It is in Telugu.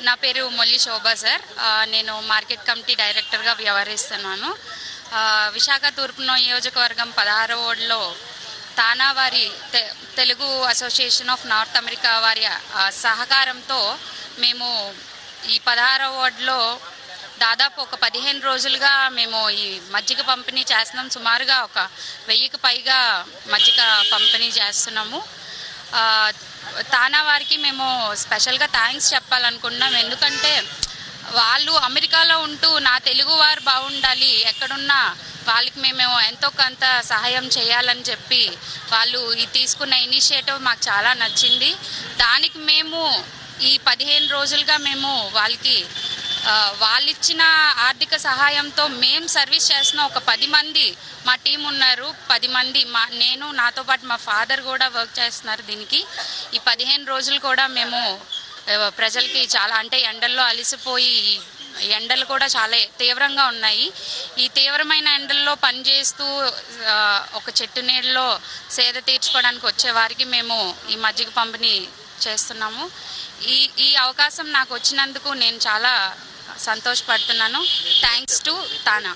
నా పేరు మొల్లి శోభా సార్. నేను మార్కెట్ కమిటీ డైరెక్టర్గా వ్యవహరిస్తున్నాను. విశాఖ తూర్పు నియోజకవర్గం 16వ వార్డులో తానా వారి Telugu association of north America వారి సహకారంతో మేము ఈ 16వ వార్డులో దాదాపు ఒక 15 రోజులుగా మేము ఈ మజ్జిగ పంపిణీ చేస్తున్నాం. సుమారుగా ఒక 1000కి పైగా మజ్జిగ పంపిణీ చేస్తున్నాము. తానా వారికి మేము స్పెషల్గా థ్యాంక్స్ చెప్పాలనుకుంటున్నాం. ఎందుకంటే వాళ్ళు అమెరికాలో ఉంటూ నా తెలుగు వారు బాగుండాలి, ఎక్కడున్నా వాళ్ళకి మేము ఎంతో కొంత సహాయం చేయాలని చెప్పి వాళ్ళు ఈ తీసుకున్న ఇనిషియేటివ్ మాకు చాలా నచ్చింది. దానికి మేము ఈ 15 రోజులుగా మేము వాళ్ళకి వాళ్ళిచ్చిన ఆర్థిక సహాయంతో మేము సర్వీస్ చేసిన ఒక 10 మంది మా టీం ఉన్నారు. 10 మంది నేను నాతో పాటు మా ఫాదర్ కూడా వర్క్ చేస్తున్నారు. దీనికి ఈ 15 రోజులు కూడా మేము ప్రజలకి చాలా అంటే ఎండల్లో అలసిపోయి, ఎండలు కూడా చాలా తీవ్రంగా ఉన్నాయి. ఈ తీవ్రమైన ఎండల్లో పనిచేస్తూ ఒక చెట్టు నీళ్ళలో సేద తీర్చుకోవడానికి వచ్చే వారికి మేము ఈ మజ్జిగ పంపిణీ చేస్తున్నాము. ఈ అవకాశం నాకు వచ్చినందుకు నేను చాలా సంతోషపడుతున్నాను. Thanks to TANA.